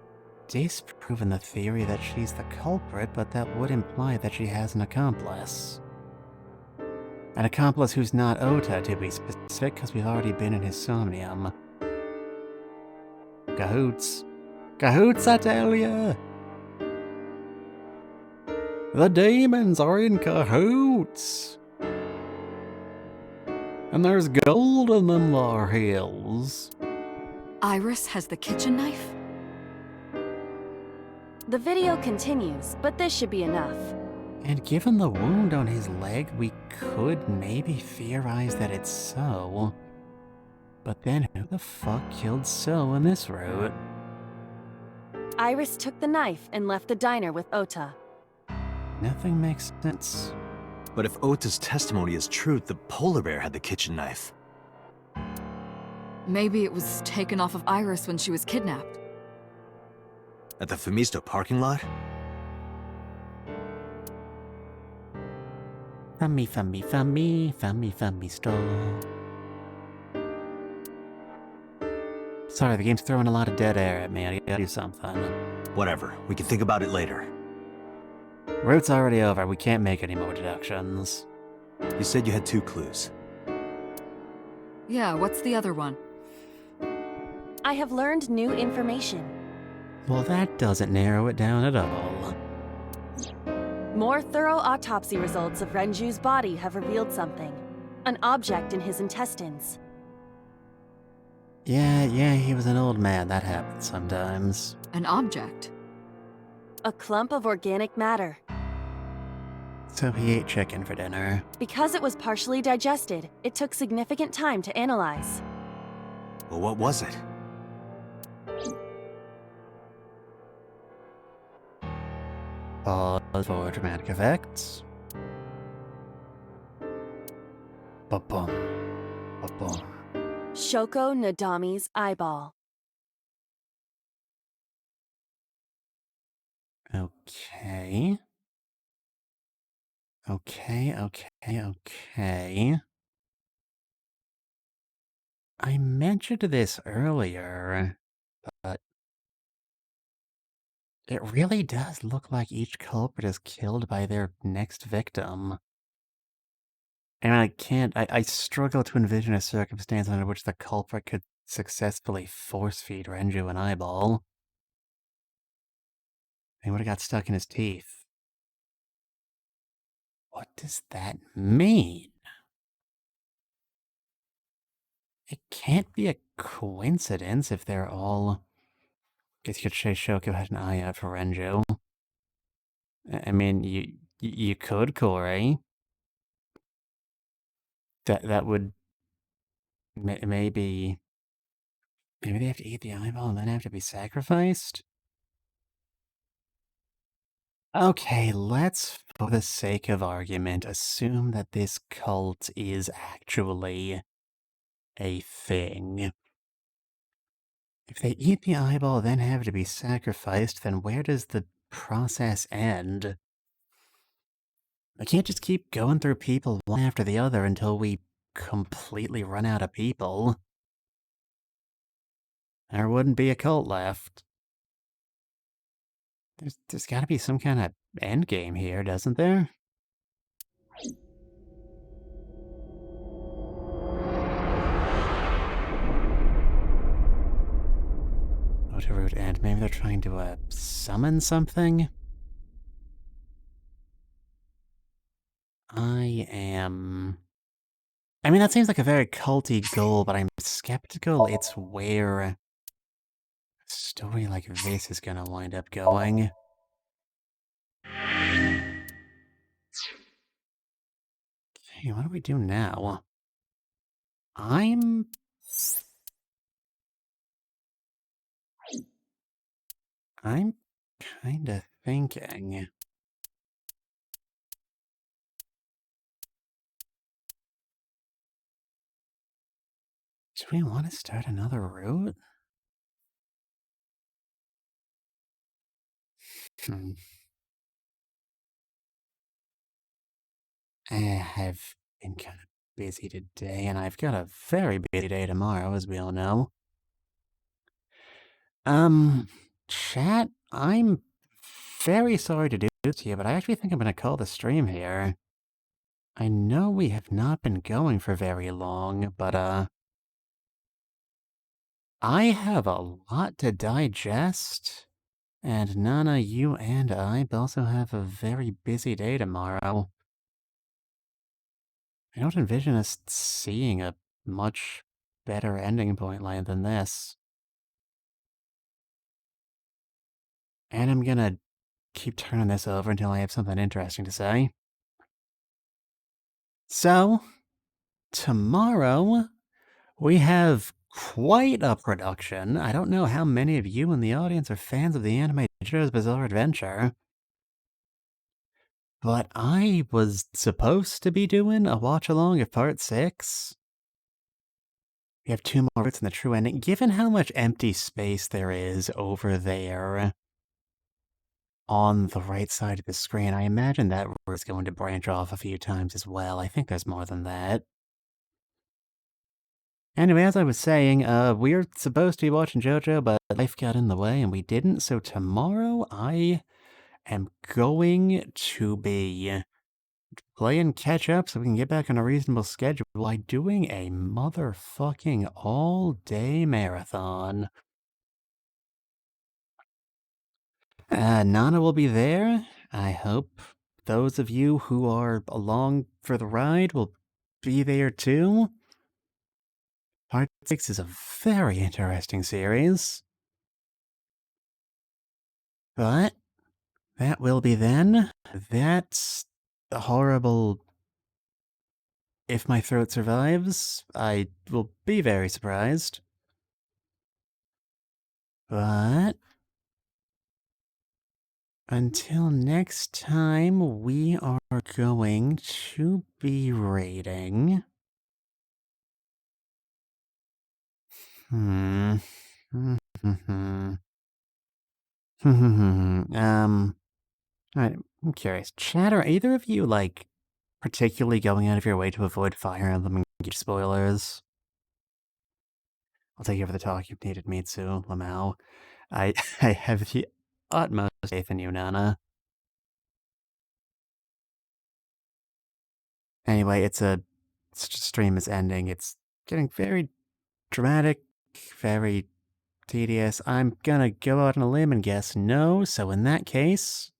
disproven the theory that she's the culprit, but that would imply that she has an accomplice. An accomplice who's not Ota, to be specific, because we've already been in his Somnium. Cahoots. Cahoots, I tell ya! The demons are in cahoots! And there's gold in them thar hills. Iris has the kitchen knife? The video continues, but this should be enough. And given the wound on his leg, we could maybe theorize that it's So. But then who the fuck killed So in this route? Iris took the knife and left the diner with Ota. Nothing makes sense. But if Ota's testimony is true, the polar bear had the kitchen knife. Maybe it was taken off of Iris when she was kidnapped. At the Femisto parking lot? Fummy store. Sorry, the game's throwing a lot of dead air at me. I gotta do something. Whatever, we can think about it later. Route's already over. We can't make any more deductions. You said you had 2 clues. Yeah, what's the other one? I have learned new information. Well, that doesn't narrow it down at all. More thorough autopsy results of Renju's body have revealed something. An object in his intestines. Yeah, he was an old man. That happens sometimes. An object? A clump of organic matter. So he ate chicken for dinner. Because it was partially digested, it took significant time to analyze. Well, what was it? Pause for dramatic effects. Ba-bum. Ba-bum. Shoko Nadami's eyeball. Okay. Okay. I mentioned this earlier, but it really does look like each culprit is killed by their next victim. And I struggle to envision a circumstance under which the culprit could successfully force-feed Renju an eyeball. He would have got stuck in his teeth. What does that mean? It can't be a coincidence if they're all... Guess you could say Shoko had an eye out for Renju. I mean, you could, Corey. That would... Maybe they have to eat the eyeball and then have to be sacrificed? Okay, let's, for the sake of argument, assume that this cult is actually a thing. If they eat the eyeball, then have to be sacrificed, then where does the process end? I can't just keep going through people one after the other until we completely run out of people. There wouldn't be a cult left. There's gotta be some kind of end game here, doesn't there? Oh, to root end. Maybe they're trying to, summon something? I mean, that seems like a very culty goal, but I'm skeptical it's where a story like this is gonna wind up going. Okay, what do we do now? I'm kinda thinking... Do we want to start another route? I've been kind of busy today, and I've got a very busy day tomorrow, as we all know. Chat, I'm very sorry to do this to you, but I actually think I'm gonna call the stream here. I know we have not been going for very long, but, I have a lot to digest, and Nana, you and I also have a very busy day tomorrow. I don't envision us seeing a much better ending point line than this. And I'm gonna keep turning this over until I have something interesting to say. So, tomorrow, we have quite a production. I don't know how many of you in the audience are fans of the anime JoJo's Bizarre Adventure, but I was supposed to be doing a watch-along of Part 6. We have 2 more routes in the true ending. Given how much empty space there is over there on the right side of the screen, I imagine that route's going to branch off a few times as well. I think there's more than that. Anyway, as I was saying, we're supposed to be watching JoJo, but life got in the way and we didn't, so tomorrow I am going to be playing catch-up so we can get back on a reasonable schedule by doing a motherfucking all-day marathon. Nana will be there. I hope those of you who are along for the ride will be there too. Part 6 is a very interesting series. But that will be then. That's horrible. If my throat survives, I will be very surprised. But until next time, we are going to be rating... Alright, I'm curious. Chat, are either of you, like, particularly going out of your way to avoid Fire Emblem Engage spoilers? I'll take you over the talk. You've needed Mitsu, Lamau. I have the utmost faith in you, Nana. Anyway, stream is ending. It's getting very dramatic, very tedious. I'm gonna go out on a limb and guess no, so in that case,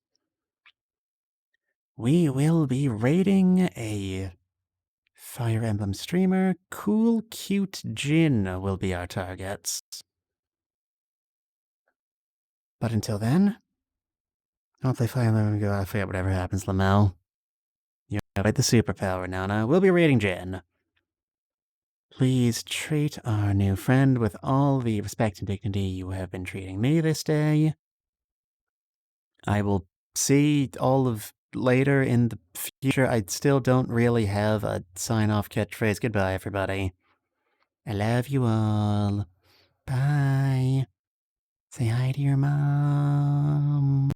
we will be rating a Fire Emblem streamer. Cool, cute Jin will be our targets. But until then, I'll play Fire Emblem and go out, forget whatever happens, Lamel. You have the superpower, Nana. We'll be rating Jin. Please treat our new friend with all the respect and dignity you have been treating me this day. I will see all of later in the future. I still don't really have a sign-off catchphrase. Goodbye, everybody. I love you all. Bye. Say hi to your mom.